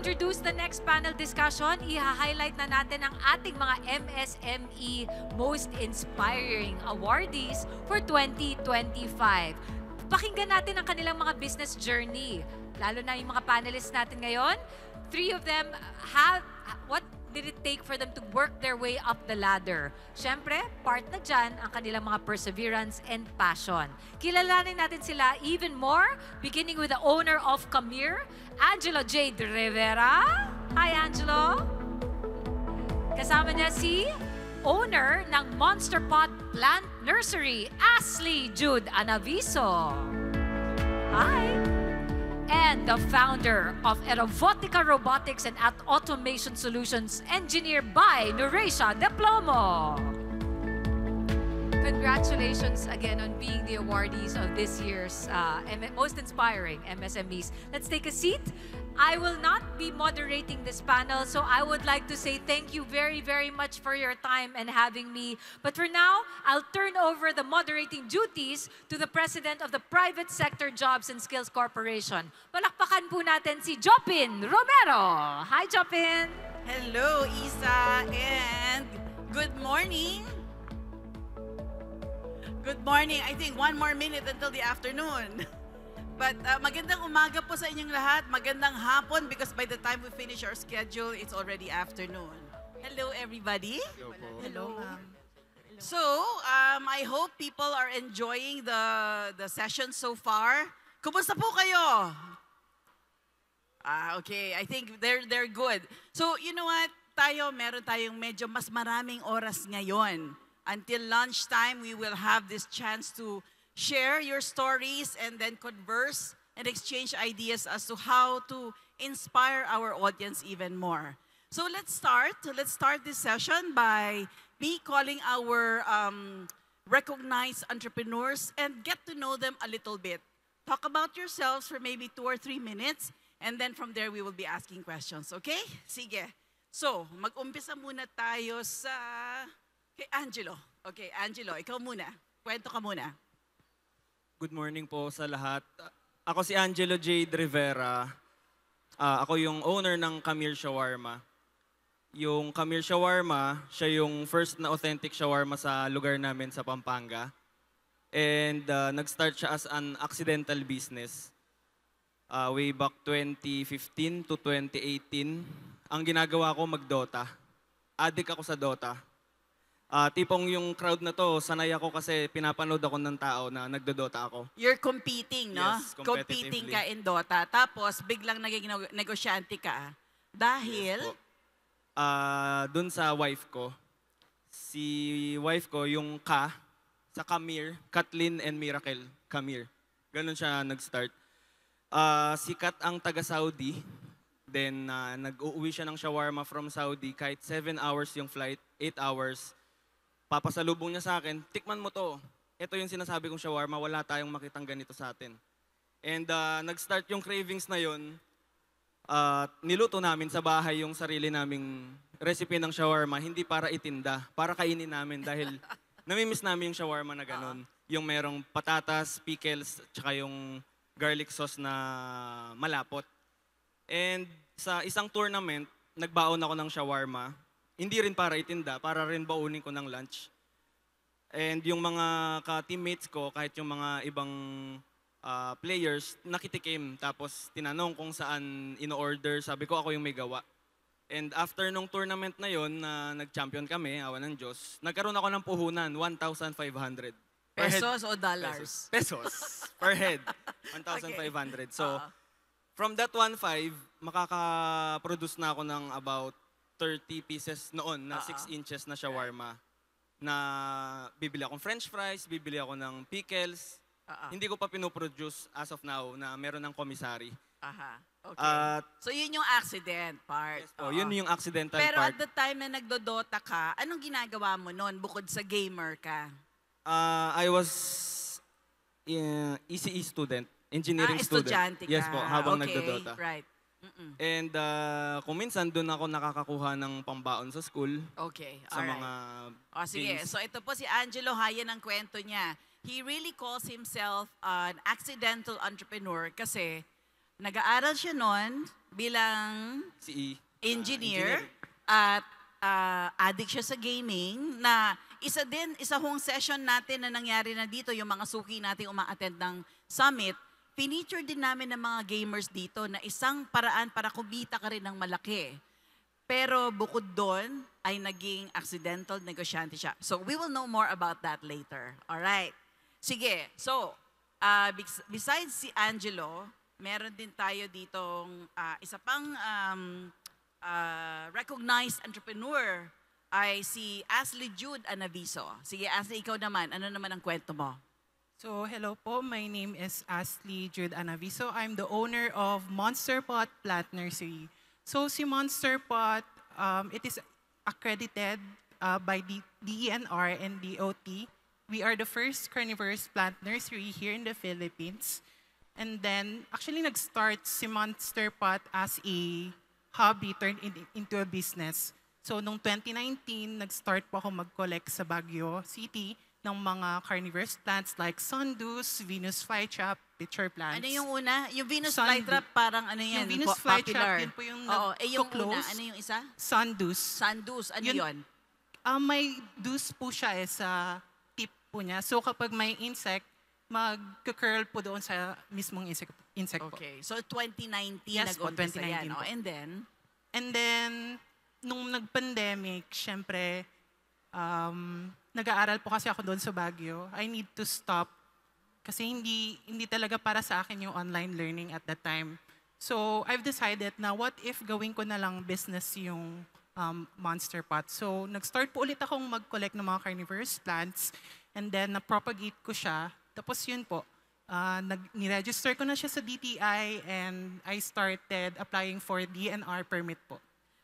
introduce the next panel discussion, i-highlight na natin ang ating mga MSME Most Inspiring Awardees for 2025. Pakinggan natin ang kanilang mga business journey. Lalo na yung mga panelists natin ngayon. 3 of them have, what did it take for them to work their way up the ladder? Siyempre, part na dyan ang kanilang mga perseverance and passion. Kilalanin natin sila even more, beginning with the owner of Camir, Angelo J. Rivera. Hi, Angelo. Kasama niya si owner ng Monster Pot Plant Nursery, Ashley Jude Anaviso. Hi. And the founder of Aerobotica Robotics and Automation Solutions, engineered by Nurecia Diplomo. Congratulations again on being the awardees of this year's Most Inspiring MSMEs. Let's take a seat. I will not be moderating this panel, so I would like to say thank you very, very much for your time and having me. But for now, I'll turn over the moderating duties to the President of the Private Sector Jobs and Skills Corporation. Palakpakan po natin si Jopin Romero. Hi, Jopin! Hello, Isa, and good morning. Good morning. I think 1 more minute until the afternoon. But magandang umaga po sa inyong lahat. Magandang hapon because by the time we finish our schedule, it's already afternoon. Hello, everybody. Hello po. Hello, ma'am. So, I hope people are enjoying the session so far. Kumusta po kayo? Okay. I think they're good. So, you know what? Meron tayong medyo mas maraming oras ngayon. Until lunchtime, we will have this chance to share your stories and then converse and exchange ideas as to how to inspire our audience even more. So let's start. Let's start this session by me calling our recognized entrepreneurs and get to know them a little bit. Talk about yourselves for maybe 2 or 3 minutes, and then from there we will be asking questions. Okay? Sige. So, mag-umpisa muna tayo sa kay Angelo. Okay, Angelo, ikaw muna. Kwento ka muna. Good morning po sa lahat. Ako si Angelo J. Rivera. Ako yung owner ng Camir Shawarma. Yung Camir Shawarma, siya yung first na authentic shawarma sa lugar namin sa Pampanga. And nag-start siya as an accidental business. Way back 2015 to 2018. Ang ginagawa ko mag-Dota. Addict ako sa Dota. Tipong yung crowd na to, sanay ako kasi pinapanood ako ng tao na nagdodota ako. You're competing, no? Yes, Competing ka in Dota. Tapos, biglang naging negosyante ka. Dahil? Yes, dun sa wife ko. Si wife ko, yung sa Camir, Kathleen and Miracle Camir. Ganun siya nag-start. Si Kat ang taga-Saudi. Then, nag-uuwi siya ng shawarma from Saudi. Kahit 7 hours yung flight, 8 hours. Papasalubong niya sa akin, tikman mo to. Ito yung sinasabi kong shawarma, wala tayong makitang ganito sa atin. And nag-start yung cravings na yun. Niluto namin sa bahay yung sarili naming recipe ng shawarma, hindi para itinda, para kainin namin dahil namimiss namin yung shawarma na ganun. Yung merong patatas, pickles, tsaka yung garlic sauce na malapot. And sa isang tournament, nagbaon ako ng shawarma. Hindi rin para itinda, para rin baunin ko ng lunch. And yung mga ka-teammates ko, kahit yung mga ibang players, nakitikim. Tapos tinanong kung saan in-order. Sabi ko ako yung may gawa. And after nung tournament na yon na nag-champion kami, awa ng Diyos, nagkaroon ako ng puhunan, 1,500. Pesos o dollars? Pesos. Per head. 1,500. So, from that 1,500, makaka-produce na ako ng about 30 pieces noon na 6 inches na shawarma. Na bibili akong french fries, bibili ako ng pickles. Hindi ko pa pinoproduce as of now na meron ng commissary. Okay. So yun yung accident part. Yes, yun yung accidental Pero part. at the time na nagdodota ka, anong ginagawa mo noon bukod sa gamer ka? I was ECE student, engineering student. Estudyante ka. Yes po, habang nagdodota. Right. And kung minsan doon ako nakakakuha ng pambaon sa school. Okay, sa alright. mga Sige, games. so ito po si Angelo, hayan ang kwento niya. He really calls himself an accidental entrepreneur kasi nag-aaral siya noon, bilang Si engineer at addict siya sa gaming na isa hong session natin na nangyari na dito, yung mga suki natin uma-attend ng summit, feature din namin ng mga gamers dito na isang paraan para kumita ka rin ng malaki. Pero bukod doon ay naging accidental negosyante siya. So we will know more about that later. Alright. Sige, so besides si Angelo, meron din tayo ditong isa pang recognized entrepreneur ay si Ashley Jude Anaviso. Sige, Ashley, ikaw naman. Ano naman ang kwento mo? So, hello po. My name is Ashley Jude Anaviso. I'm the owner of Monster Pot Plant Nursery. So, si Monster Pot, it is accredited by the DENR and DOT. We are the first carnivorous plant nursery here in the Philippines. And then, actually, nag-start si Monster Pot as a hobby turned into a business. So, noong 2019, nag-start po ako mag-collect sa Baguio City ng mga carnivorous plants like Sundus, Venus flytrap, pitcher plants. Ano yung una? Yung Venus Sundu- flytrap, parang ano yan? Yung Venus popular. flytrap, yun po yung Oo, yung una. nag-close. Ano yung isa? Sundus. Sandus. Ano Yun- yun? May dus po siya sa tip po niya. So, kapag may insect, mag-curl po doon sa mismong insect po. Okay. So, 2019 Yes po, nag-umpisa 2019 yan. po. Oh, and then? And then, nung nag-pandemic, syempre, nag-aaral po kasi ako doon sa Baguio. I need to stop kasi hindi talaga para sa akin yung online learning at that time. So, I've decided na what if gawin ko na lang business yung Monster Pot. So, nag-start po ulit akong mag-collect ng mga carnivorous plants and then na-propagate ko siya. Tapos yun po, ni-register ko na siya sa DTI and I started applying for DNR permit po.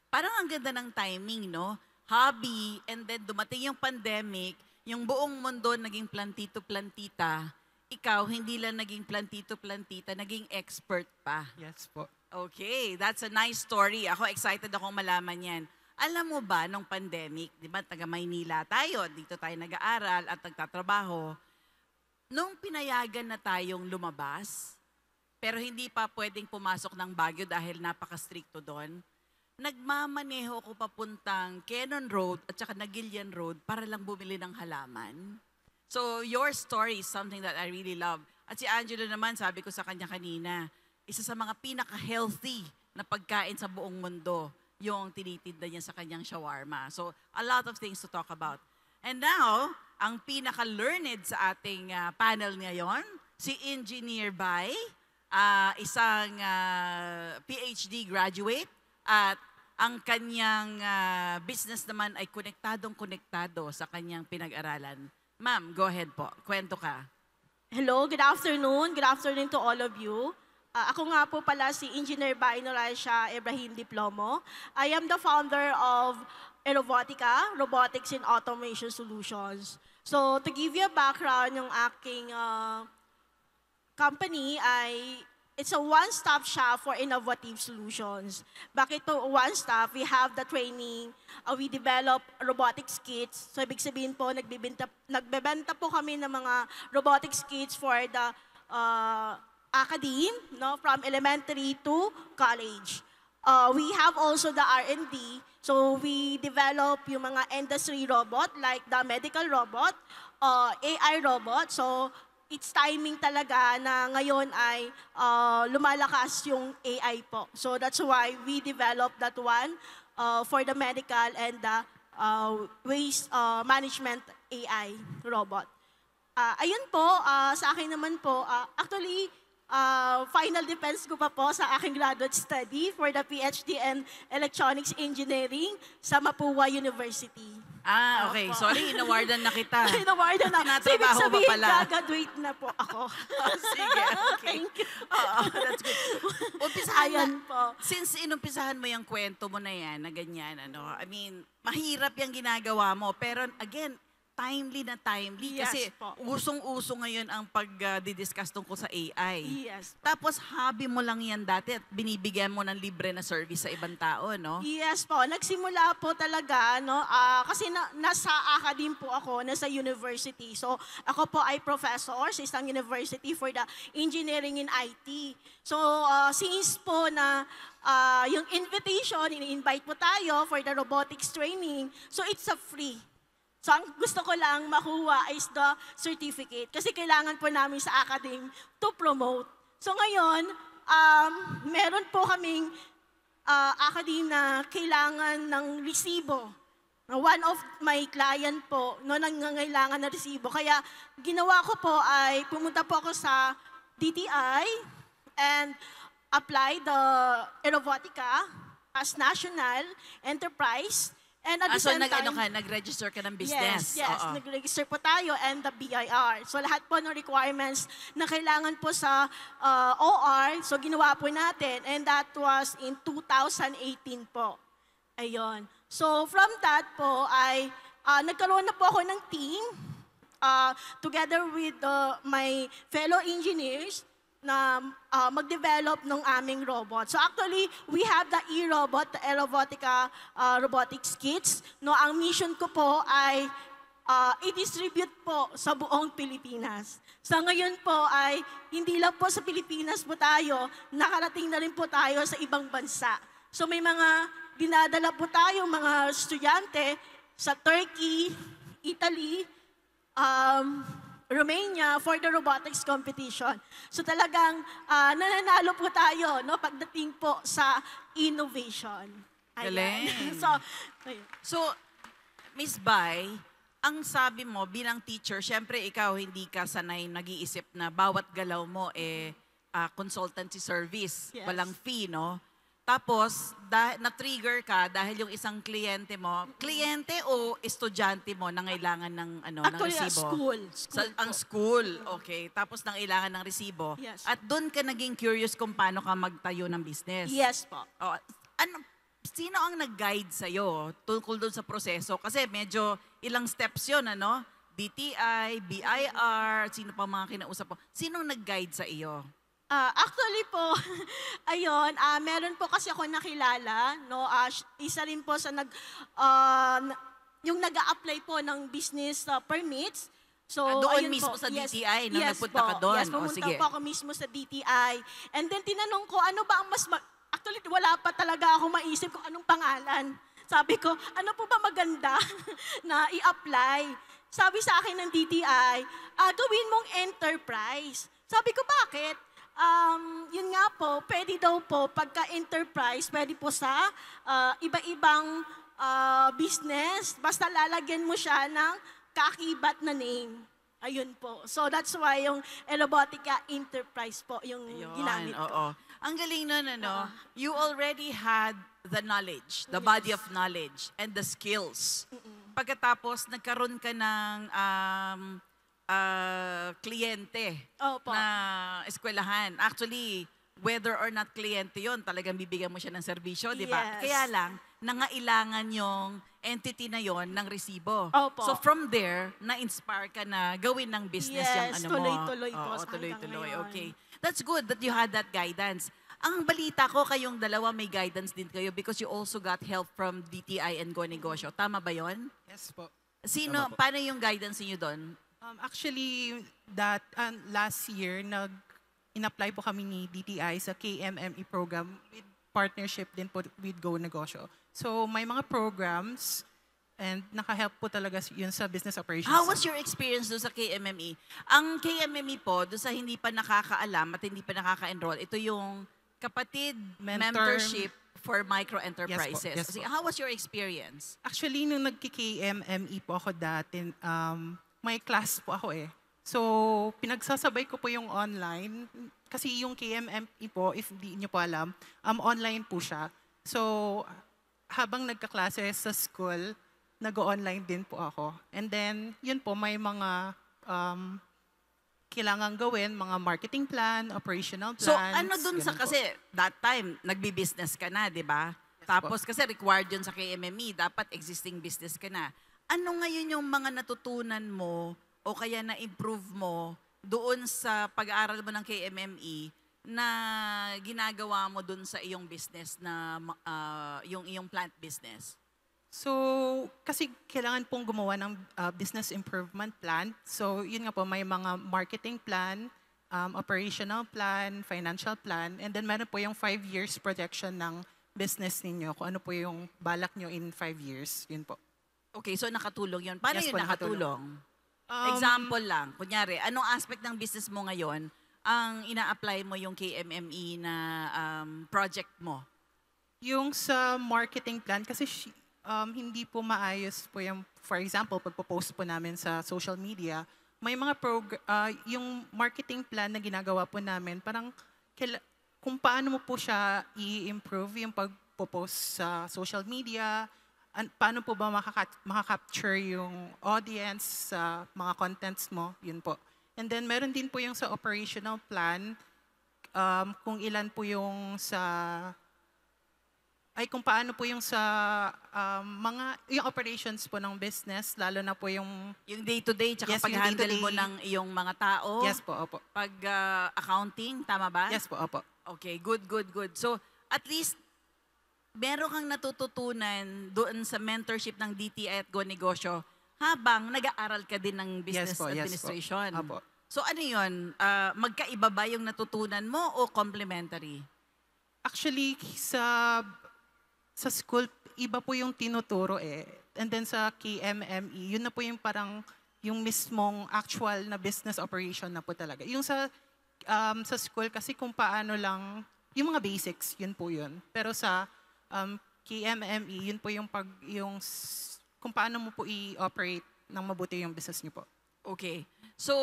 Parang ang ganda ng timing, no? Hobby, and then dumating yung pandemic, yung buong mundo naging plantito-plantita. Ikaw, hindi lang naging plantito-plantita, naging expert pa. Yes po. Okay, that's a nice story. Ako, excited akong malaman yan. Alam mo ba, nung pandemic, di ba, taga Maynila tayo, dito tayo nag-aaral at nagtatrabaho, nung pinayagan na tayong lumabas, pero hindi pa pwedeng pumasok ng Baguio dahil napaka-stricto doon, nagmamaneho ko papuntang Cannon Road at saka Nagilian Road para lang bumili ng halaman. So your story is something that I really love. At si Angelo naman, sabi ko sa kanya kanina, isa sa mga pinaka-healthy na pagkain sa buong mundo, yung tinitinda niya sa kanyang shawarma. So a lot of things to talk about. And now, ang pinaka-learned sa ating panel ngayon, si Engineer Bai, isang PhD graduate, at ang kanyang business naman ay konektadong-konektado sa kanyang pinag-aralan. Ma'am, go ahead po. Kwento ka. Hello, good afternoon. Good afternoon to all of you. Ako nga po pala si Engineer Bai Noraisha Ibrahim Diplomo. I am the founder of Aerobotica, Robotics and Automation Solutions. So, to give you a background, yung aking company ay it's a one-stop shop for innovative solutions. Bakit po one-stop? We have the training, we develop robotics kits. So ibig sabihin po, nagbebenta po kami ng mga robotics kits for the academe, no, from elementary to college. We have also the R&D. So we develop yung mga industry robot like the medical robot, AI robot. So it's timing talaga na ngayon ay lumalakas yung AI po. So that's why we developed that one for the medical and the waste management AI robot. Ayun po, sa akin naman po, actually, final defense ko pa po sa aking graduate study for the PhD in Electronics Engineering sa Mapua University. Okay. Opo. Sorry, inawardan na kita. Inawardan na. So, ibig Tinatrabaho pa sabihin, pala. gagraduate na po ako. Sige, okay. Thank you. Oo, that's good. Umpisahan Ayan na, po. since inumpisahan mo yung kwento mo na yan, na ganyan, I mean, mahirap yung ginagawa mo. Pero again, timely na timely. Yes Kasi po. usong-uso ngayon ang pag-discuss tungkol sa AI. Yes. Tapos hobby mo lang yan dati at binibigyan mo ng libre na service sa ibang tao, no? Yes po, nagsimula po talaga, no? Kasi nasa academe po ako, nasa university. So, ako po ay professor sa isang university for the engineering in IT. So, since po na yung invitation, ini-invite po tayo for the robotics training, so it's a free. So, ang gusto ko lang makuha is the certificate kasi kailangan po namin sa academe to promote. So, ngayon, meron po kaming academe na kailangan ng resibo. One of my client po, no, nangangailangan ng resibo. Kaya ginawa ko po ay pumunta po ako sa DTI and apply the Aerobotica as national enterprise. And at the So same time, nag-register ka ng business? Yes, Oo. nag-register po tayo and the BIR. So lahat po ng requirements na kailangan po sa OR, so ginawa po natin. And that was in 2018 po. Ayun. So from that po ay nagkaroon na po ako ng team together with my fellow engineers na mag-develop ng aming robot. So actually, we have the e-robot, the Aerobotica robotics kits. No, ang mission ko po ay i-distribute po sa buong Pilipinas. Sa ngayon po ay hindi lang po sa Pilipinas po tayo, nakarating na rin po tayo sa ibang bansa. So may mga dinadala po tayo mga estudyante sa Turkey, Italy, Romania for the robotics competition. So talagang nananalo po tayo, no, pagdating po sa innovation. Ayan. Galing. ayun. So, Miss Bai, ang sabi mo bilang teacher, syempre ikaw hindi ka sanay nag-iisip na bawat galaw mo consultancy service, Yes. walang fee, no? Tapos, na-trigger ka dahil yung isang kliyente o estudyante mo nangailangan ng Actually, ng resibo? school. Ang school, okay. Tapos nangailangan ng resibo. Yes. At doon ka naging curious kung paano ka magtayo ng business. Yes po. Oh, sino ang nag-guide sa'yo tungkol doon sa proseso? Kasi medyo ilang steps yun, ano? DTI, BIR, sino pa mga kinausap mo? Sinong nag-guide sa iyo? Actually po, ayun, meron po kasi ako nakilala, no, isa rin po sa yung nag-a-apply po ng business permits. So, Doon ayun mismo po. sa Yes, DTI, no? yes Nagpunta ka doon? Yes, O, pumunta sige. po ako mismo sa DTI. And then tinanong ko, ano ba ang actually, wala pa talaga ako maisip kung anong pangalan. Sabi ko, ano po ba maganda na i-apply? Sabi sa akin ng DTI, gawin mong enterprise. Sabi ko, bakit? Yun nga po, pwede daw po, pagka-enterprise, pwede po sa iba-ibang business, basta lalagyan mo siya ng kakibat na name. Ayun po. So that's why yung Aerobotica Enterprise po yung ginamit ko. Oo. Ang galing nun, ano? You already had the knowledge, the body of knowledge, and the skills. Pagkatapos, nagkaroon ka ng kliyente Opo. na eskwelahan. Actually, whether or not kliyente yon, talagang bibigyan mo siya ng serbisyo, di ba? Yes. Kaya lang, nangailangan yung entity na yon ng resibo. Opo. So from there, na-inspire ka na gawin ng business yung Yes, ano mo. tuloy-tuloy po Oo, sa hanggang tuloy-tuloy. ngayon. Okay. That's good that you had that guidance. Ang balita ko, kayong dalawa may guidance din kayo because you also got help from DTI and Go Negosyo. Tama ba yon? Yes po. Sino, paano yung guidance niyo doon? Actually, last year, in-apply po kami ni DTI sa KMME program with partnership din po with Go Negosyo. So may mga programs and naka-help po talaga yun sa business operations. How was your experience doon sa KMME? Ang KMME po, doon sa hindi pa nakakaalam at hindi pa nakaka-enroll, ito yung kapatid mentorship for micro-enterprises. Yes po. How was your experience? Actually, nung nagki-KMME po ako dati, may class po ako eh. So, pinagsasabay ko po yung online. Kasi yung KMME po, if di nyo po alam, online po siya. So, habang nagkaklase sa school, nag-online din po ako. And then, yun po, may mga kailangan gawin, mga marketing plan, operational plans. So, ano dun sa, ganun po. kasi that time, nagbi-business ka na, di ba? Tapos, kasi required yun sa KMME, dapat existing business ka na. ano ngayon yung mga natutunan mo o kaya na-improve mo doon sa pag-aaral mo ng KMME na ginagawa mo doon sa iyong business na yung iyong plant business? So, kasi kailangan pong gumawa ng business improvement plan. So, yun nga po, may mga marketing plan, operational plan, financial plan, and then meron po yung 5 years projection ng business ninyo, kung ano po yung balak nyo in 5 years. Yun po. Okay, so nakatulong yun. Paano Yes yun po, nakatulong? nakatulong. Example lang, kunyari, anong aspect ng business mo ngayon ang ina-apply mo yung KMME na project mo? Yung sa marketing plan, kasi hindi po maayos po yung, for example, pagpo-post po namin sa social media, may mga yung marketing plan na ginagawa po namin, parang kung paano mo po siya i-improve yung pagpo-post sa social media, paano po ba makaka-capture yung audience sa mga contents mo, yun po. And then meron din po yung sa operational plan, kung ilan po yung kung paano po yung sa yung operations po ng business, lalo na po yung Yung day-to-day, tsaka Yes, yung pag-handle day-to-day. mo ng iyong mga tao? yes po, opo. Pag accounting, tama ba? Yes po, opo. Okay, good. So, at least, meron kang natututunan doon sa mentorship ng DTI at Go Negosyo habang nag-aaral ka din ng business Yes po, yes po. administration. Opo. So, ano yun? Magkaiba ba yung natutunan mo o complementary? Actually, sa school, iba po yung tinuturo eh. And then sa KMME, yun na po yung parang yung mismong actual na business operation na po talaga. Yung sa school kasi kung paano lang, yung mga basics, yun po yun. Pero sa KMME, yun po yung kung paano mo po i-operate ng mabuti yung business niyo po. Okay. So,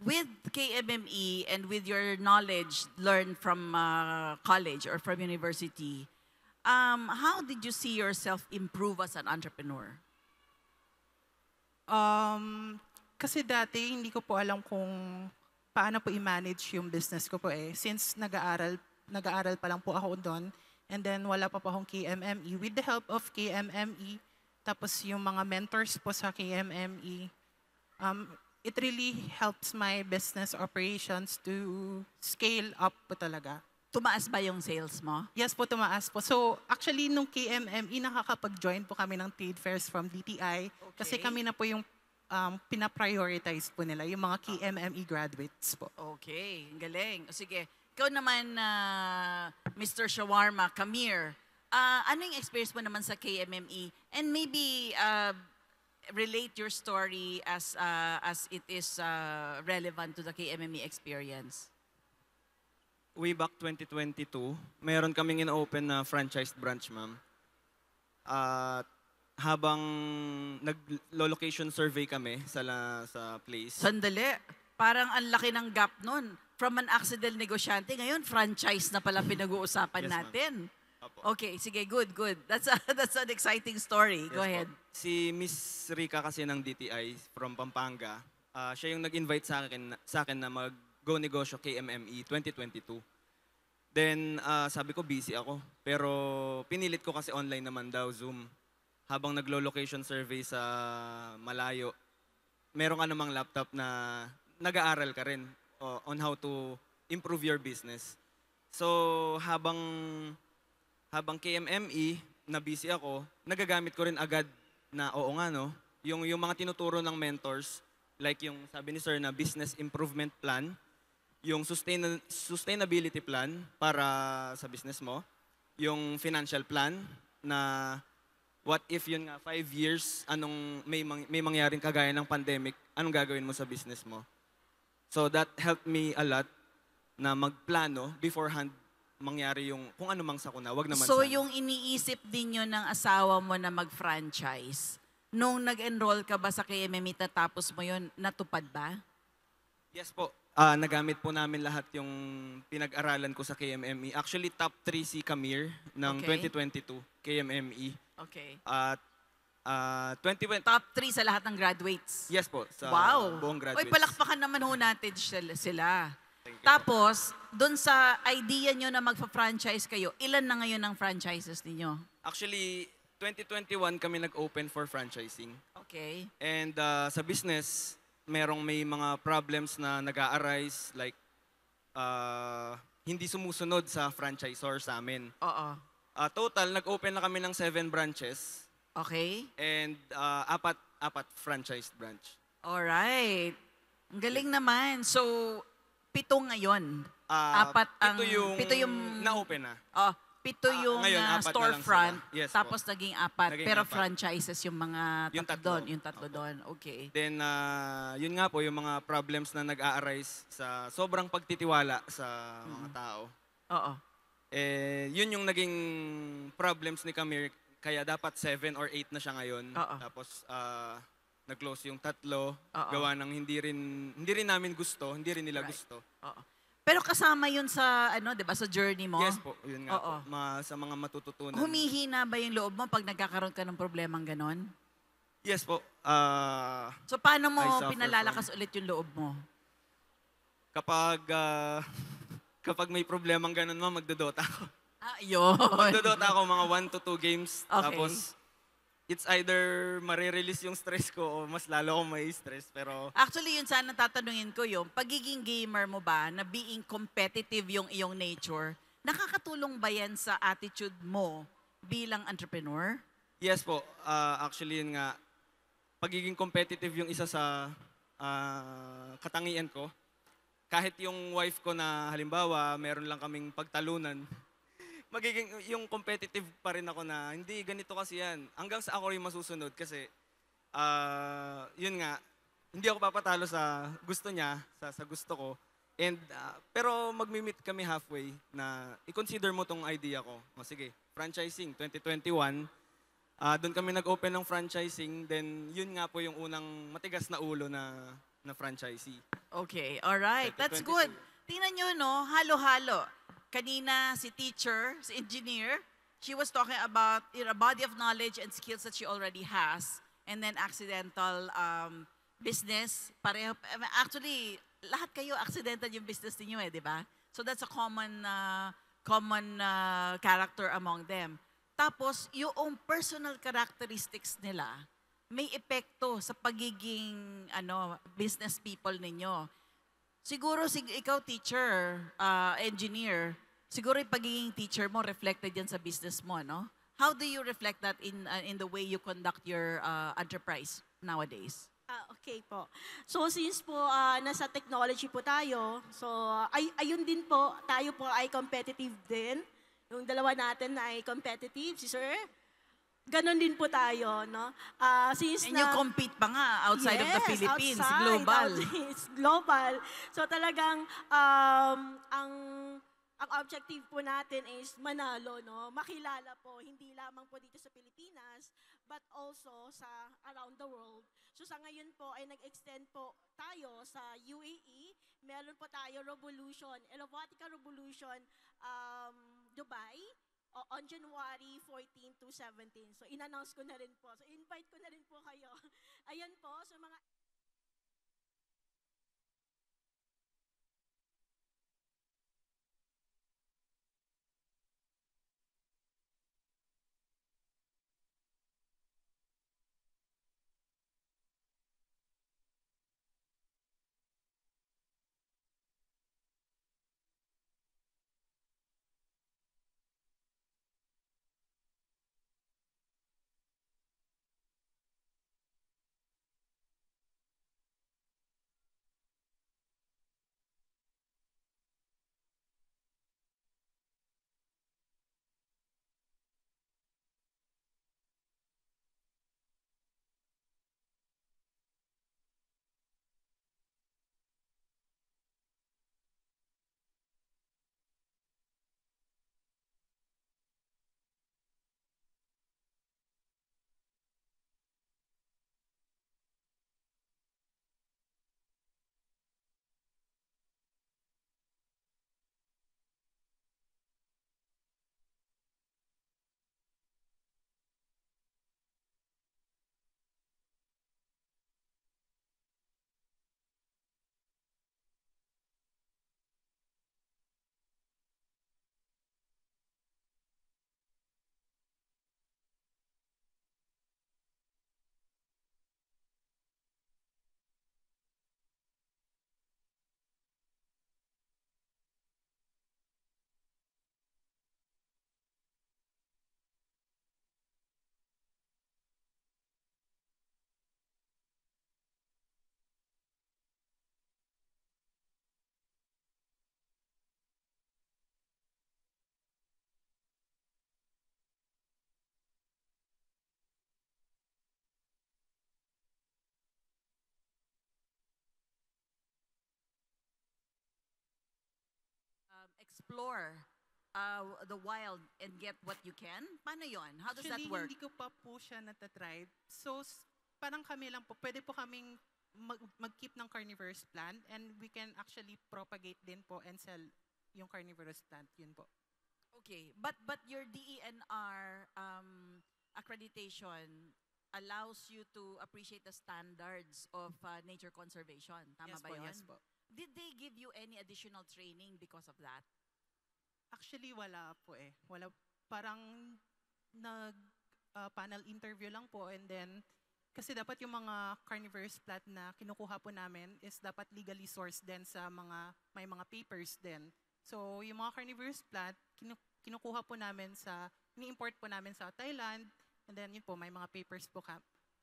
with KMME and with your knowledge learned from college or from university, how did you see yourself improve as an entrepreneur? Kasi dati, hindi ko po alam kung paano po i-manage yung business ko po eh. Since nag-aaral pa lang po ako doon, and then wala pa po akong KMME. With the help of KMME, tapos yung mga mentors po sa KMME, it really helps my business operations to scale up po talaga. Tumaas ba yung sales mo? Yes po, tumaas po. So, actually, nung KMME, nakakapag-join po kami ng trade fairs from DTI. Kasi Okay. kami na po yung pinaprioritize po nila, yung mga KMME graduates po. Okay, ang galing. O sige, ikaw naman, Mr. Shawarma, Kamir, ano yung experience mo naman sa KMME? And maybe relate your story as it is relevant to the KMME experience. Way back 2022, meron kaming in-open na franchised branch, ma'am. At habang nag-location survey kami sa place. Sandali, parang ang laki ng gap nun. From an accidental negosyante, ngayon franchise na pala pinag-uusapan Yes, ma'am. natin. Opo. Okay, sige, good. That's an exciting story. Go Yes, ahead. po. Si Miss Rica kasi ng DTI from Pampanga, siya yung nag-invite sa akin na mag-Go Negosyo KMME 2022. Then, sabi ko busy ako. Pero pinilit ko kasi online naman daw, Zoom. Habang naglo-location survey sa malayo, meron ka namang laptop na nag-aaral ka rin on how to improve your business. So, habang KMME, na busy ako, nagagamit ko rin agad na oo nga no, yung mga tinuturo ng mentors, like yung sabi ni Sir na business improvement plan, yung sustainability plan para sa business mo, yung financial plan na what if yun nga 5 years, anong may mangyaring kagaya ng pandemic, anong gagawin mo sa business mo? So that helped me a lot na magplano beforehand mangyari yung kung ano mang sakuna, wag naman So sana. yung iniisip ninyo ng asawa mo na mag-franchise, nung nag-enroll ka ba sa KMME tapos mo yun, natupad ba? Yes po. Nagamit po namin lahat yung pinag-aralan ko sa KMME. Actually, top 3 si Kamir ng Okay. 2022 KMME. Okay. At 2020, Top 3 sa lahat ng graduates. yes po, sa Wow. buong graduates. Oy, palakpakan naman ho natin sila. Thank you po. Tapos, doon sa idea nyo na magpa-franchise kayo, ilan na ngayon ang franchises ninyo? Actually, 2021 kami nag-open for franchising. Okay. And sa business, may mga problems na nag-a-arise like hindi sumusunod sa franchisor sa amin. Oo. Total, nag-open na kami ng 7 branches Okay. and apat franchised branch. Alright. Ang galing naman. So, 7 ngayon. Apat ang... Pito yung na-open na. Oh, 7 yung ngayon, 4 na lang storefront. sila. Yes Tapos po. naging 4. Naging Pero 4. franchises yung mga Yung tatlo tatlo. doon. Yung tatlo Opo. doon. Okay. Then, yun nga po, yung mga problems na nag-a-arise sa sobrang pagtitiwala sa mga tao. Oo. Yun yung naging problems ni Camille. Kaya dapat 7 or 8 na siya ngayon. Oo. Tapos, nag-close yung 3. Oo. Gawa ng hindi rin namin gusto, hindi rin nila Right. gusto. Oo. Pero kasama yun sa, 'di ba, sa journey mo? Yes po, yun nga Oo. po. Sa mga matututunan. Humihina ba yung loob mo pag nagkakaroon ka ng problemang ganon? Yes po. So, paano mo I suffer pinalalakas ulit yung loob mo? Kapag may problemang ganun magdodota ako. Yun. Magdodota ako mga 1 to 2 games. Okay. Tapos, it's either marirelease yung stress ko o mas lalo akong may stress. Pero, Actually, yun sana tatanungin ko yung pagiging gamer mo ba, na being competitive yung iyong nature, nakakatulong ba yan sa attitude mo bilang entrepreneur? yes po. Actually, yun nga. Pagiging competitive yung isa sa katangian ko. Kahit yung wife ko na halimbawa, meron lang kaming pagtalunan, magiging yung competitive pa rin ako na hindi ganito kasi yan. Hanggang sa ako rin masusunod kasi yun nga, hindi ako papatalo sa gusto niya, sa gusto ko. And pero magmi-meet kami halfway na i-consider mo tong idea ko. O sige, franchising 2021. Doon kami nag-open ng franchising, then yun nga po yung unang matigas na ulo na franchisee. Okay, alright. That's 2022. good. Tingnan nyo, no? Halo-halo. Kanina, si teacher, si engineer, she was talking about a body of knowledge and skills that she already has. And then accidental business. Pareho. Actually, lahat kayo accidental yung business niyo di ba? So that's a common character among them. Tapos, yung personal characteristics nila, may epekto sa pagiging business people ninyo. Siguro ikaw teacher, engineer, siguro yung pagiging teacher mo reflected yan sa business mo, no? How do you reflect that in the way you conduct your enterprise nowadays? Okay po. So since po nasa technology po tayo, so ayun din po, tayo po ay competitive din. Yung dalawa natin ay competitive, si Sir. Ganon din po tayo, no? And you compete pa nga outside of the Philippines, outside, global. It's global. So talagang ang objective po natin is manalo, no? Makilala po, hindi lamang po dito sa Pilipinas, but also sa around the world. So sa ngayon po ay nag-extend po tayo sa UAE. Meron po tayo Aerobotica Revolution Dubai on January 14 to 17. So in-announce ko na rin po. So invite ko na rin po kayo. Ayan po, so mga explore the wild and get what you can? Paano yon? How does that Actually, work? hindi ko pa po siya natatry. So, parang kami lang po, pwede po kaming mag-keep ng carnivorous plant and we can actually propagate din po and sell yung carnivorous plant. Yun po. Okay, but your DENR accreditation allows you to appreciate the standards of nature conservation. Tama Yes ba po, yun? yes po. Did they give you any additional training because of that? Actually, wala po eh. Wala. Parang panel interview lang po and then kasi dapat yung mga carnivorous plant na kinukuha po namin is dapat legally sourced din sa may mga papers din. So, yung mga carnivorous plant, kinukuha po namin ini-import po namin sa Thailand and then yun po, may mga papers po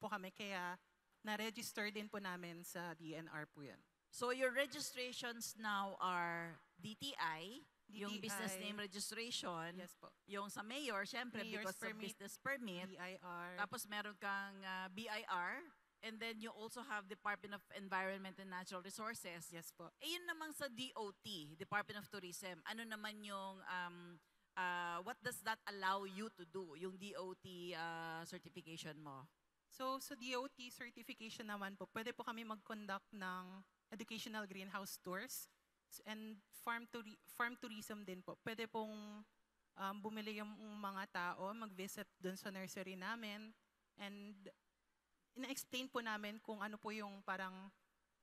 kami kaya na-register din po namin sa DNR po yan. So your registrations now are DTI, yung DTI. business name registration, Yes po. yung sa mayor, syempre Mayor's because of permit, business permit, BIR. tapos meron kang BIR, and then you also have Department of Environment and Natural Resources. Yes po. Eh yun namang sa DOT, Department of Tourism, ano naman yung, what does that allow you to do, yung DOT certification mo? So, sa DOT certification naman po, pwede po kami mag-conduct ng educational greenhouse tours and farm tourism din po. Pwede pong bumili yung mga tao, mag-visit dun sa nursery namin and ina-explain po namin kung ano po yung parang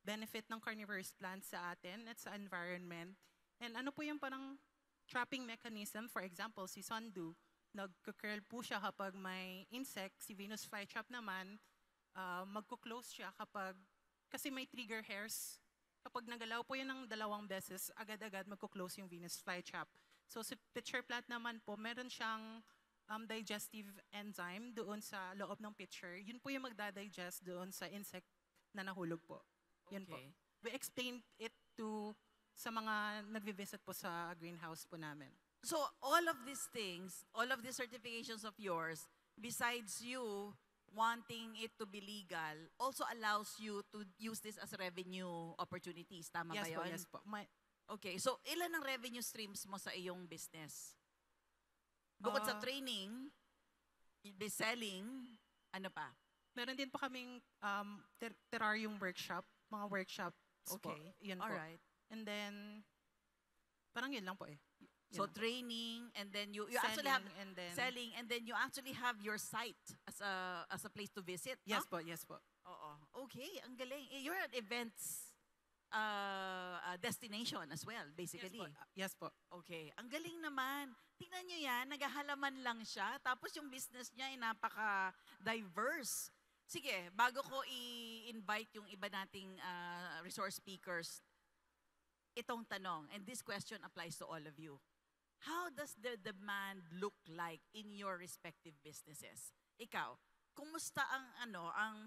benefit ng carnivorous plants sa atin at sa environment. And ano po yung parang trapping mechanism, for example, si sundew, nagka-curl po siya kapag may insect, si Venus flytrap naman, magko-close siya kasi may trigger hairs. Kapag nagalaw po yan ng 2 beses, agad-agad magko-close yung Venus flytrap. So si pitcher plant naman po, meron siyang digestive enzyme doon sa loob ng pitcher. Yun po yung magda-digest doon sa insect na nahulog po. Yun po. Okay. We explained it sa mga nagvi-visit po sa greenhouse po namin. So all of these things, all of these certifications of yours, besides you wanting it to be legal, also allows you to use this as revenue opportunities. Tama ba Yes po, yun? yes po. Okay, so ilan ang revenue streams mo sa iyong business? Bukod sa training, selling, ano pa? Meron din po kaming terrarium workshop, mga workshops po. Okay, Yun po. alright. And then, parang yun lang po eh. So Yun. training, and then you actually Selling, have and then- selling, and then you actually have your site as a place to visit. Yes no? po, yes po. Oo. Okay, ang galing. You're an events destination as well, basically. Yes po. Okay, ang galing naman. Tingnan nyo yan, naghahalaman lang siya, tapos yung business niya ay napaka-diverse. Sige, bago ko i-invite yung iba nating resource speakers, itong tanong, and this question applies to all of you. How does the demand look like in your respective businesses? Ikaw, kumusta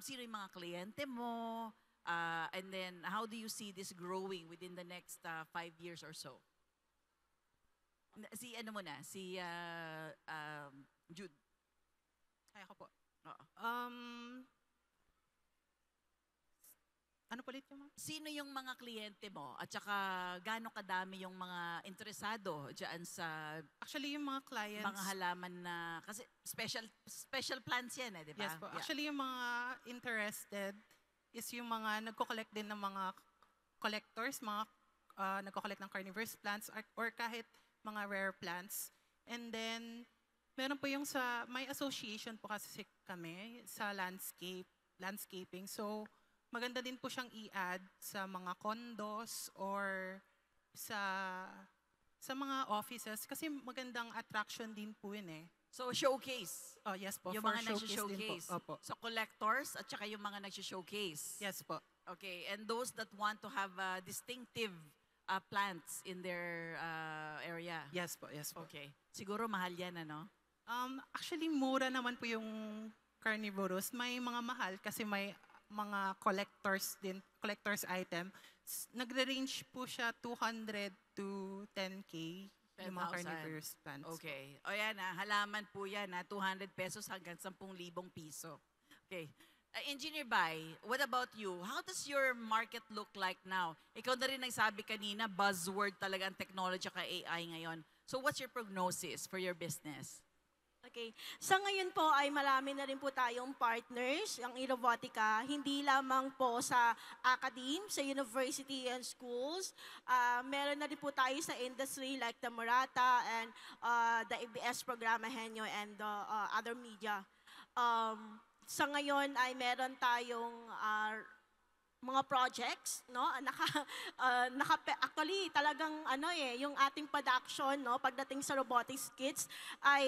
sino yung mga kliyente mo? And then, how do you see this growing within the next 5 years or so? Si Jude. Kaya ko po. Oo. Ano po ulit yung ma'am? Sino yung mga kliyente mo? At saka, gaano kadami yung mga interesado dyan sa Actually, yung mga clients... mga halaman na, kasi special plants yan di ba? Yes po. Yeah. Actually, yung mga interested is yung mga nagko-collect din ng mga collectors, mga nagko-collect ng carnivorous plants or kahit mga rare plants. And then, meron po yung may association po kasi kami sa landscaping. So, maganda din po siyang i-add sa mga condos or sa mga offices kasi magandang attraction din po yun eh. So, showcase. Oh, yes po. Yung for mga showcase din nag-showcase. po. Opo. So, collectors at saka yung mga nag-showcase. Yes po. Okay, and those that want to have distinctive plants in their area. Yes po, yes po. Okay. Siguro mahal yan, ano? Actually, mura naman po yung carnivorous. May mga mahal kasi may mga collectors item. Nagre-range po siya 200 to 10K yung mga 10,000. carnivorous plants. Okay. O yan halaman po yan 200 pesos hanggang 10,000 piso. Okay. Engineer Bai, what about you? How does your market look like now? Ikaw na rin nagsabi kanina, buzzword talaga ang technology at AI ngayon. So what's your prognosis for your business? Okay. Sa ngayon po ay marami na rin po tayong partners, ang e-robotica, hindi lamang po sa academe, sa university and schools. Meron na rin po tayo sa industry like the Murata and the ABS Programa Henyo and the other media. Sa ngayon ay meron tayong mga projects, no? Actually talagang yung ating production, no, pagdating sa robotics kits ay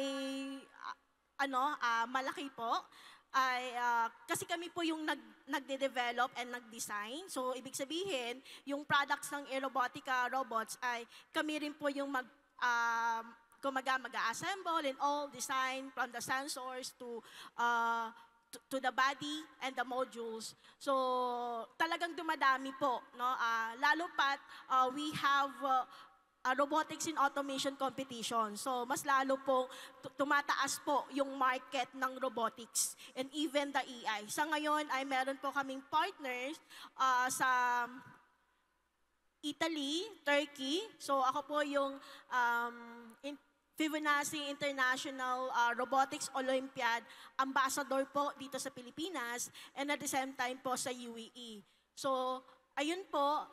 malaki po. Kasi kami po yung nagde-develop and nag-design. So ibig sabihin, yung products ng Aerobotica robots ay kami rin po yung mag-assemble and all design from the sensors to the body and the modules. So, talagang dumadami po, no? Lalo pat we have robotics in automation competition. So, mas lalo po tumataas po yung market ng robotics and even the AI. Sa ngayon ay meron po kaming partners sa Italy, Turkey. So, ako po yung Fibonacci International Robotics Olympiad Ambassador po dito sa Pilipinas and at the same time po sa UAE. So, ayun po,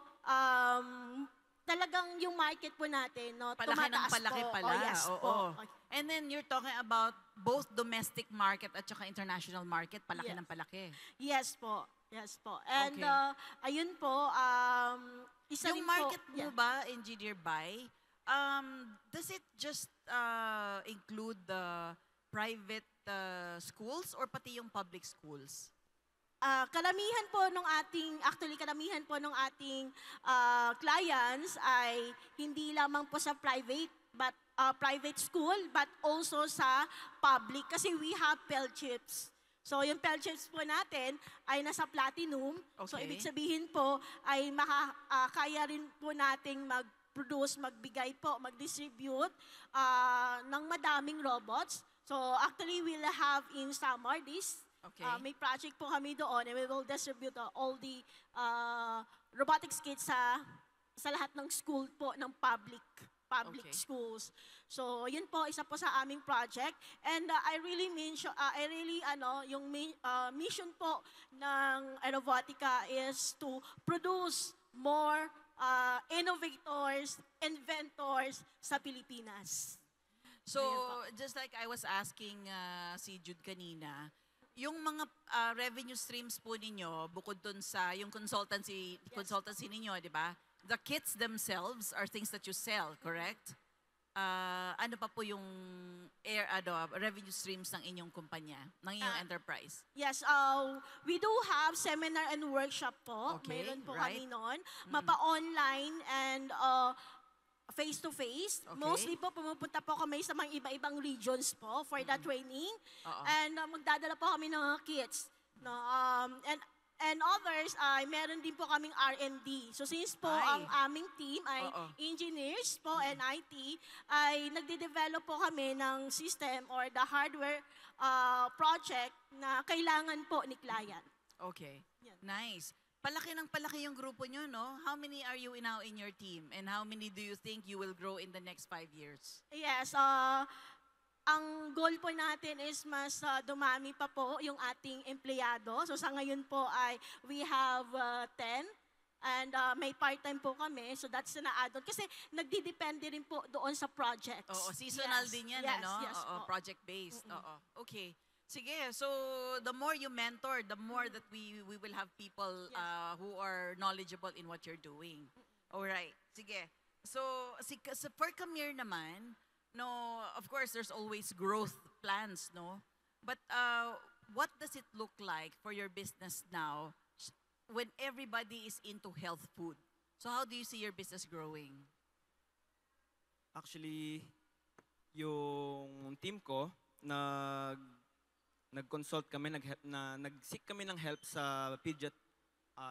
talagang yung market po natin, no, Palaki ng tumataas palaki po. pala. Oh, yes Oo. po. And then you're talking about both domestic market at saka international market, palaki Yes. ng palaki. Yes po. Yes po. And Okay. ayun po, isa Yung rin po, market mo yeah. ba, Engineer Bai, does it just include the private schools or pati yung public schools? Karamihan po karamihan po ng ating clients ay hindi lamang po sa private school but also sa public kasi we have Pell Chips. So yung Pell Chips po natin ay nasa platinum. So Okay. ibig sabihin po ay kaya rin po nating mag-produce, magbigay po, mag-distribute ng madaming robots. So actually we'll have in Samar this. Okay. May project po kami doon and we will distribute all the robotics kits sa lahat ng school po ng public Okay. schools. So, yun po isa po sa aming project and yung mission po ng Aerobotica is to produce more innovators, inventors sa Pilipinas. So, just like I was asking si Jude kanina, yung mga revenue streams po ninyo, bukod dun sa yung consultancy ninyo, di ba? The kits themselves are things that you sell, correct? Ano pa po yung revenue streams ng inyong kumpanya, ng inyong enterprise? Yes, we do have seminar and workshop po. Okay, Meron po right. kami noon. Mapa-online and face-to-face. Okay. Mostly po, pumupunta po kami sa mga iba-ibang regions po for the training. Oo. And magdadala po kami ng mga kits. No, and others, meron din po kaming R&D. So since po Ay. ang aming team ay Oo. engineers po and IT, ay nagde-develop po kami ng system or the hardware project na kailangan po ni client. Okay. Yan. Nice. Palaki ng palaki yung grupo nyo, no? How many are you now in your team? And how many do you think you will grow in the next 5 years? Yes, ang goal po natin is mas dumami pa po yung ating empleyado. So sa ngayon po ay we have 10 and may part-time po kami. So that's na add-on. Kasi nagdidepende rin po doon sa projects. Oo, seasonal Yes, din yan, yes, ano? Yes, Oo, po. project-based. Oo. Okay. Sige, so the more you mentor, the more that we will have people who are knowledgeable in what you're doing. Alright, sige. So, for Camille naman, no, of course, there's always growth plans, no? But what does it look like for your business now when everybody is into health food? So how do you see your business growing? Actually, yung team ko, nag-consult kami, nag-seek kami ng help sa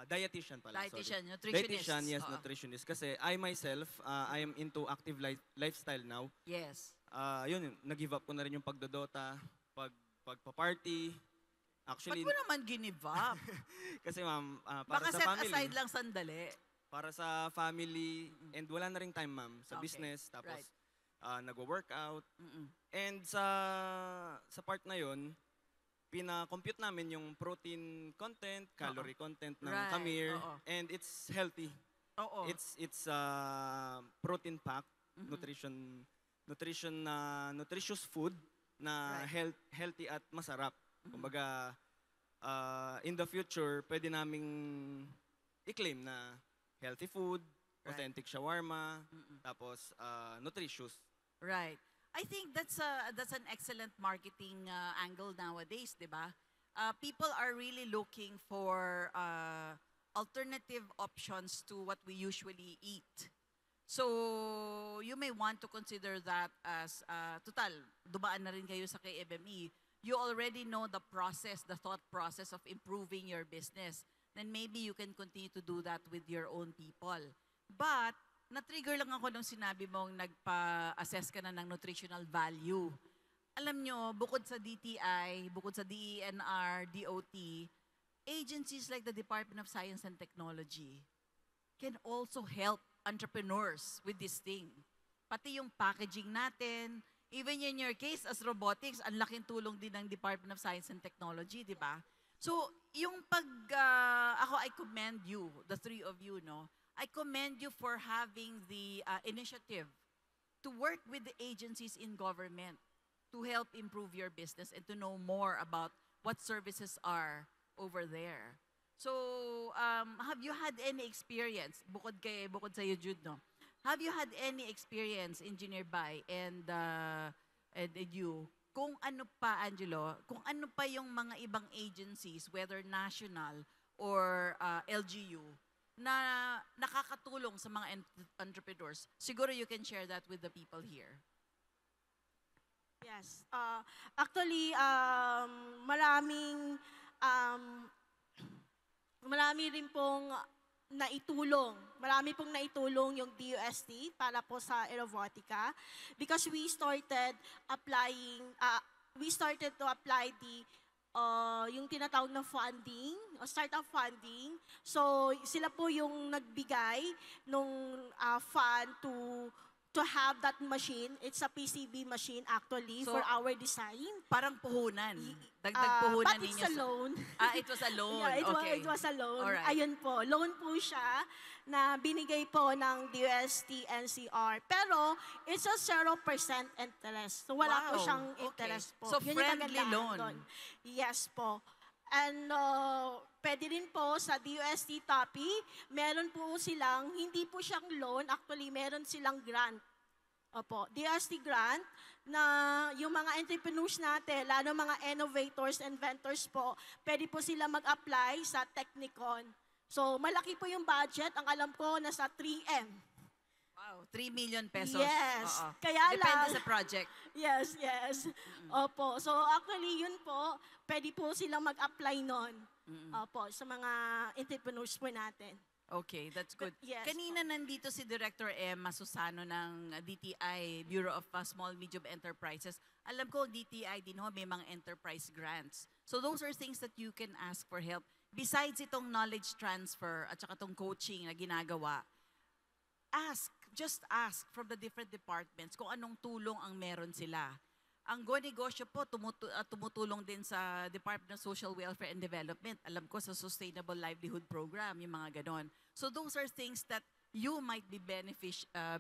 dietitian pala. Dietitian, sorry. nutritionist. Dietitian, yes, Oo. nutritionist. Kasi I myself, I am into active lifestyle now. Yes. Yun, nag-give up ko na rin yung pagdodota, pagpa-party. Ba't Actually, mo naman give up? kasi ma'am, para Baka sa set family. aside lang sandali. Para sa family, and wala na ring time, ma'am, sa Okay, business, tapos right. nagwo-workout. And sa part na yon, pina-compute namin yung protein content, calorie content ng Right, Camir, oo. and it's healthy. Oo. It's protein pack, nutritious food na Right. healthy at masarap. Kumbaga, in the future, pwede naming i-claim na healthy food, Right. authentic shawarma, tapos nutritious. Right. I think that's an excellent marketing angle nowadays, di ba? People are really looking for alternative options to what we usually eat. So, you may want to consider that as, total, dumaan na rin kayo sa KMME. You already know the process, the thought process of improving your business. Then maybe you can continue to do that with your own people. But, na-trigger lang ako nung sinabi mong nagpa-assess ka na ng nutritional value. Alam nyo, bukod sa DTI, bukod sa DENR, DOT, agencies like the Department of Science and Technology can also help entrepreneurs with this thing. Pati yung packaging natin, even in your case as robotics, ang laking tulong din ng Department of Science and Technology, di ba? So, yung ako, I commend you, the three of you, no? I commend you for having the initiative to work with the agencies in government to help improve your business and to know more about what services are over there. So, have you had any experience, bukod sa iyo, Jude, no? Have you had any experience, Engineer Bai, and you, kung ano pa, Angelo, kung ano pa yung mga ibang agencies, whether national or LGU, na nakakatulong sa mga entrepreneurs? Siguro you can share that with the people here. Yes. Actually, marami rin pong naitulong. Marami pong naitulong yung DUST para po sa Aerobotica because we started to apply yung tinatawag na funding, startup funding. So, sila po yung nagbigay nung fund to have that machine. It's a PCB machine actually So, for our design. Parang puhunan. Dagdag puhunan But it's ninyo. a loan. It was a loan. Yeah, Okay. it was a loan. Alright. Ayun po, loan po siya na binigay po ng DOST NCR. Pero it's a 0% interest. So wala po Wow, siyang okay. interest po. So, Yun yung friendly kagandahan loan. doon. Yes po. And pwede rin po sa DOST TOPI, meron po silang, hindi po siyang loan, actually meron silang grant. Opo, DOST grant na yung mga entrepreneurs natin, lalo mga innovators, inventors po, pwede po sila mag-apply sa Technicon. So, malaki po yung budget. Ang alam ko, nasa 3M. Wow, 3 million pesos. Yes. Oo. Kaya Depende lang- sa project. Yes, yes. Opo. So, actually, yun po, pwede po silang mag-apply nun. Opo, sa mga entrepreneurs po natin. Okay, that's good. Yes, Kanina nandito si Director Emma Susano ng DTI, Bureau of Small Medium Enterprises. Alam ko, DTI din ho, may mga enterprise grants. So those are things that you can ask for help. Besides itong knowledge transfer at saka itong coaching na ginagawa, just ask from the different departments kung anong tulong ang meron sila. Ang Go Negosyo po, tumutulong din sa Department of Social Welfare and Development. Alam ko sa Sustainable Livelihood Program, yung mga ganon. So those are things that you might be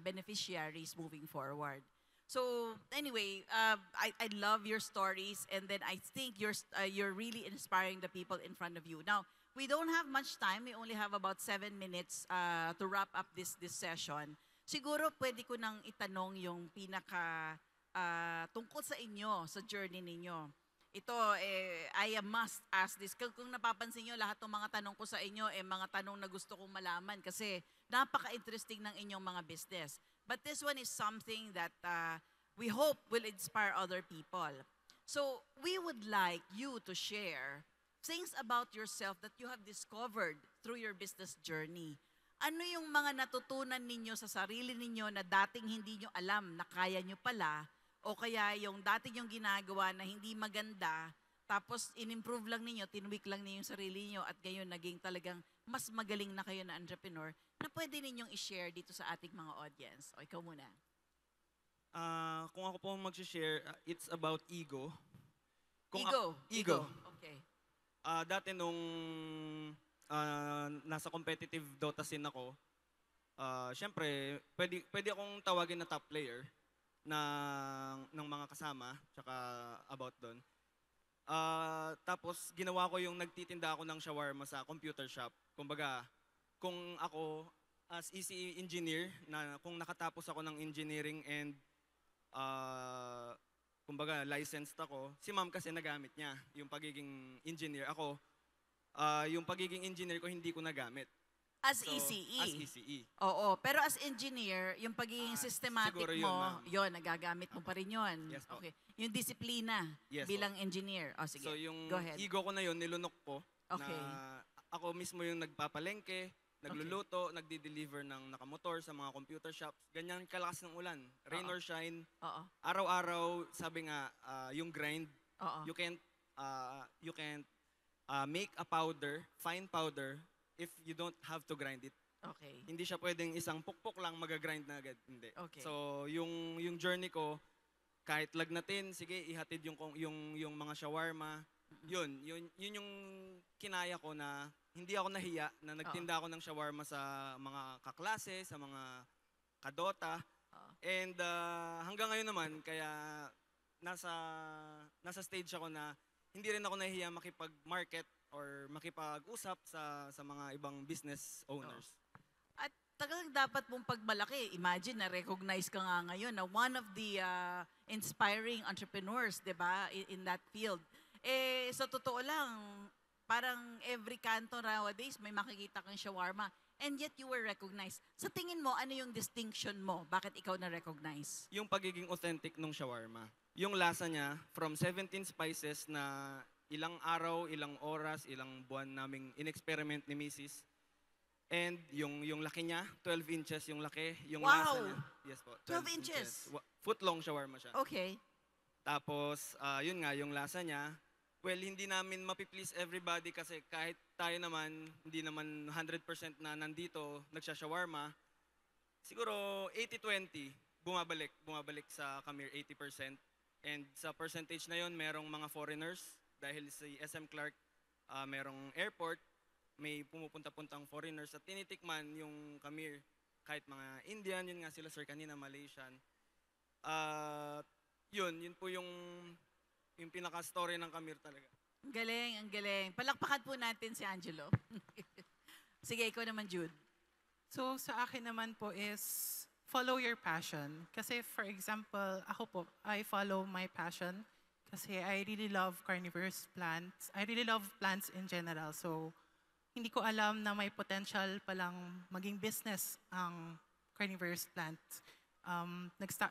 beneficiaries moving forward. So anyway, I love your stories, and then I think you're really inspiring the people in front of you. Now, we don't have much time. We only have about 7 minutes to wrap up this session. Siguro pwede ko nang itanong yung tungkol sa inyo, sa journey ninyo. Ito, I must ask this. Kung napapansin nyo, lahat ng mga tanong ko sa inyo, mga tanong na gusto kong malaman kasi napaka-interesting ng inyong mga business. But this one is something that we hope will inspire other people. So, we would like you to share things about yourself that you have discovered through your business journey. Ano yung mga natutunan ninyo sa sarili ninyo na dating hindi nyo alam na kaya nyo pala, o kaya yung dati yung ginagawa na hindi maganda, tapos in-improve lang ninyo, tinweak lang ninyo yung sarili niyo at ngayon naging talagang mas magaling na kayo na entrepreneur na pwede ninyong i-share dito sa ating mga audience. O, ikaw muna. Kung ako po mag-share, it's about ego. Ego. Okay. Dati nung nasa competitive Dota scene ako, syempre, pwede akong tawagin na top player ng mga kasama, tsaka about doon. Tapos ginawa ko yung nagtitinda ako ng shawarma sa computer shop. Kumbaga, kung ako as ECE engineer, kung nakatapos ako ng engineering and kumbaga licensed ako, si ma'am kasi nagamit niya yung pagiging engineer. Ako, yung pagiging engineer ko hindi ko nagamit. As So, ECE. As ECE. Oo, pero as engineer, yung pagiging systematic siguro yun, mo, ma'am. yun, nagagamit mo pa rin yun. Yes po. Okay. Yung disiplina Yes bilang engineer. O, sige. So yung Go ahead. ego ko na yun, nilunok ko. Okay. Na ako mismo yung nagpapalengke, nagluluto, nagdi-deliver ng nakamotor sa mga computer shops. Ganyan kalakas ng ulan. Rain or shine. Oo. Araw-araw, sabi nga, yung grind. Oo. You can't make a powder, fine powder, if you don't have to grind it. Okay. Hindi siya pwedeng isang pukpok lang mag-grind na agad. Hindi. Okay. So, yung journey ko, kahit lagnatin, sige, ihatid yung mga shawarma. Yun yung kinaya ko na hindi ako nahiya na nagtinda ako ng shawarma sa mga kaklase, sa mga kadota. And hanggang ngayon naman, kaya nasa stage ako na hindi rin ako nahiya makipag-market or makipag-usap sa mga ibang business owners. At talagang dapat mong pagmalaki. Imagine, na-recognize ka nga ngayon na one of the inspiring entrepreneurs, di ba, in that field. Eh, sa totoo lang, parang every kanto nowadays may makikita kang shawarma. And yet you were recognized. Sa tingin mo, ano yung distinction mo? Bakit ikaw na-recognize? Yung pagiging authentic ng shawarma. Yung lasa niya, from 17 spices na ilang araw, ilang oras, ilang buwan naming in-experiment ni Mrs. And yung laki niya, 12 inches yung laki. Yung Wow! lasa niya. Yes po. 12 inches? Foot long shawarma siya. Okay. Tapos, yun nga, yung lasa niya. Well, hindi namin mapiplease everybody kasi kahit tayo naman, hindi naman 100% na nandito, nagsha-shawarma. Siguro 80-20, bumabalik sa Camir 80%. And sa percentage na yun, merong mga foreigners. Dahil si SM Clark, merong airport, may pumupunta-puntang foreigners at tinitikman yung Camir. Kahit mga Indian, yun nga sila sir kanina, Malaysian. Yun po yung pinaka-story ng Camir talaga. Ang galing, ang galing. Palakpakan po natin si Angelo. Sige, ikaw naman, Jude. So sa akin naman po is follow your passion. Kasi for example, ako po, I follow my passion kasi I really love carnivorous plants. I really love plants in general. So hindi ko alam na may potential palang maging business ang carnivorous plants.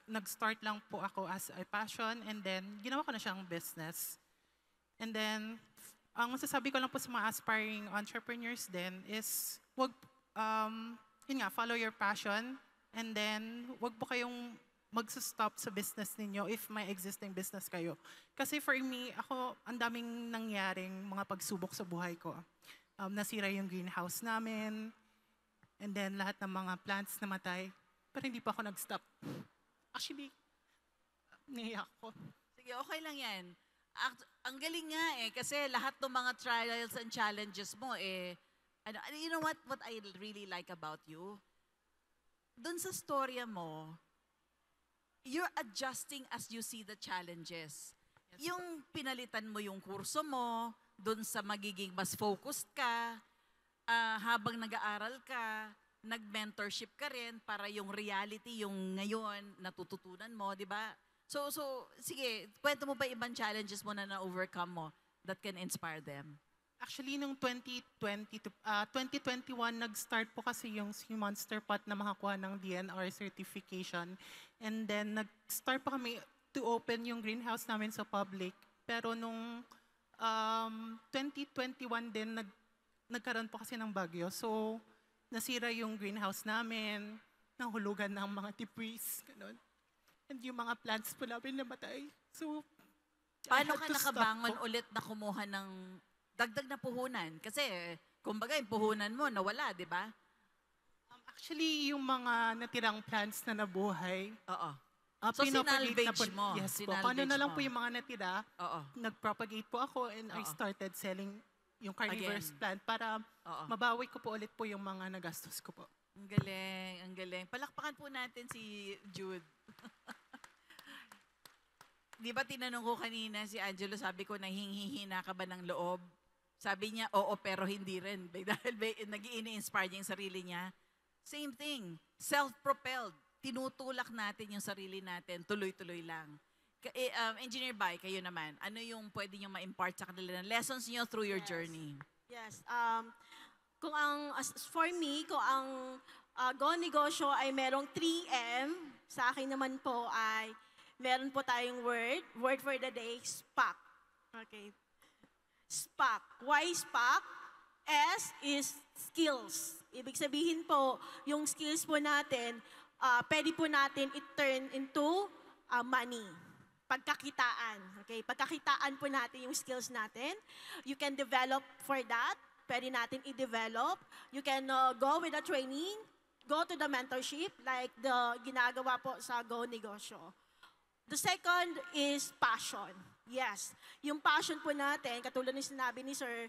Nag-start lang po ako as a passion and then ginawa ko na siyang business. And then, ang masasabi ko lang po sa mga aspiring entrepreneurs din is yun nga, follow your passion and then wag po kayong mag-stop sa business ninyo if may existing business kayo. Kasi for me, ako, ang daming nangyaring mga pagsubok sa buhay ko. Nasira yung greenhouse namin and then lahat ng mga plants namatay. Pero hindi pa ako nag-stop. Actually, naiyak ko. Sige, okay lang yan. Ang galing nga kasi lahat ng mga trials and challenges mo you know what I really like about you? Doon sa storya mo, you're adjusting as you see the challenges. Yes, Yung pinalitan mo yung kurso mo, doon sa magiging mas focused ka, habang nag-aaral ka, nag-mentorship ka rin para yung reality, yung ngayon, natututunan mo, di ba? So, sige, kwento mo ba ibang challenges mo na na-overcome mo that can inspire them? Actually, nung 2021, nag-start po kasi yung si Monster Pot na makakuha ng DNR certification. And then, nag-start pa kami to open yung greenhouse namin sa public. Pero nung 2021 din, nagkaroon po kasi ng bagyo. So, nasira yung greenhouse namin, nahulugan ng mga debris, ganun. And yung mga plants po namin namatay. So, Paano had ka to stop nakabangon po. ulit na kumuha ng dagdag na puhunan? Kasi, kumbaga, yung puhunan mo nawala, di ba? Actually, yung mga natirang plants na nabuhay, Oo. So, sinalvage na po. mo. Yes po. Sinalvage Kung ano na lang mo. po yung mga natira, Oo. nag-propagate po ako and I Oo. started selling yung carnivorous Again. plant para Oo. mabawi ko po ulit po yung mga nagastos ko po. Ang galing, ang galing. Palakpakan po natin si Jude. Di ba tinanong ko kanina si Angelo, sabi ko, nahinghihina ka ba ng loob? Sabi niya, oo, pero hindi rin. Dahil nag-i-inspire niya yung sarili niya. Same thing. Self-propelled. Tinutulak natin yung sarili natin. Tuloy-tuloy lang. Engineer Bai, kayo naman. Ano yung pwede nyo ma-impart sa kanila ng lessons nyo through your journey? Yes. As for me, kung ang Go Negosyo ay merong 3M, sa akin naman po ay meron po tayong word for the day, SPAC. Okay. SPAC. Why SPAC? S is skills. Ibig sabihin po, yung skills po natin, pwede po natin i-turn into money. Pagkakitaan. Okay? Pagkakitaan po natin yung skills natin. You can develop for that. Pwede natin i-develop. You can go with a training, go to the mentorship like the ginagawa po sa Go Negosyo. The second is passion. Yes. Yung passion po natin, katulad ng sinabi ni Sir,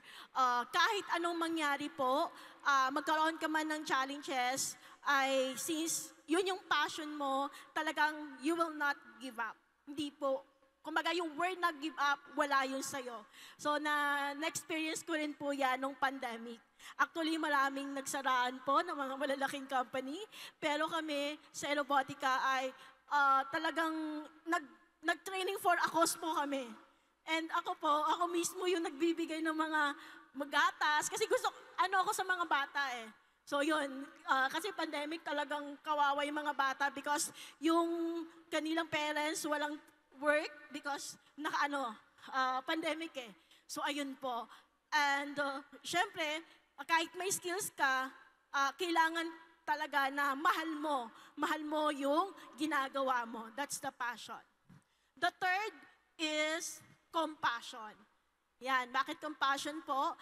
kahit anong mangyari po, magkaroon ka man ng challenges, ay since yun yung passion mo, talagang you will not give up. Hindi po. Kumbaga yung word na give up, wala yun sa'yo. So na-experience ko rin po yan nung pandemic. Actually, maraming nagsaraan po ng mga malalaking company, pero kami sa Aerobotica ay talagang nag-training for a cause po kami. And ako mismo yung nagbibigay ng mga magatas kasi ako sa mga bata eh. So yun, kasi pandemic talagang kawawa yung mga bata because yung kanilang parents walang work because pandemic eh. So ayun po. And syempre, kahit may skills ka, kailangan talaga na mahal mo yung ginagawa mo. That's the passion. The third is compassion. Yan, bakit compassion po?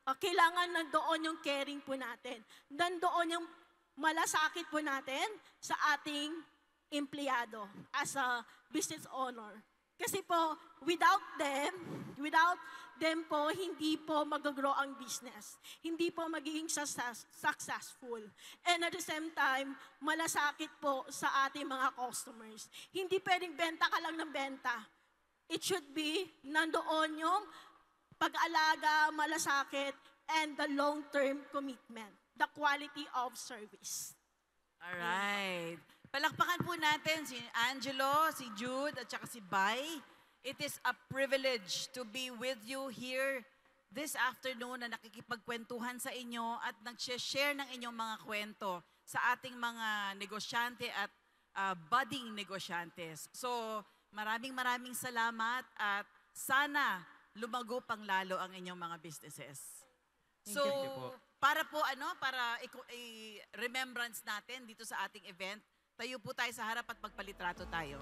Kailangan nandoon yung caring po natin. Nandoon yung malasakit po natin sa ating empleyado as a business owner. Kasi po, without them po, hindi po mag-grow ang business. Hindi po magiging successful. And at the same time, malasakit po sa ating mga customers. Hindi pwedeng benta ka lang ng benta. It should be nandoon yung pag-alaga, malasakit, and the long-term commitment. The quality of service. Alright. Palakpakan po natin si Angelo, si Jude, at saka si Bai. It is a privilege to be with you here this afternoon na nakikipagkwentuhan sa inyo at nag-share ng inyong mga kwento sa ating mga negosyante at budding negosyantes. So, maraming salamat at sana lumago pang lalo ang inyong mga businesses. So, you po. para i-remembrance natin dito sa ating event, tayo po tayo sa harap at magpalitrato tayo.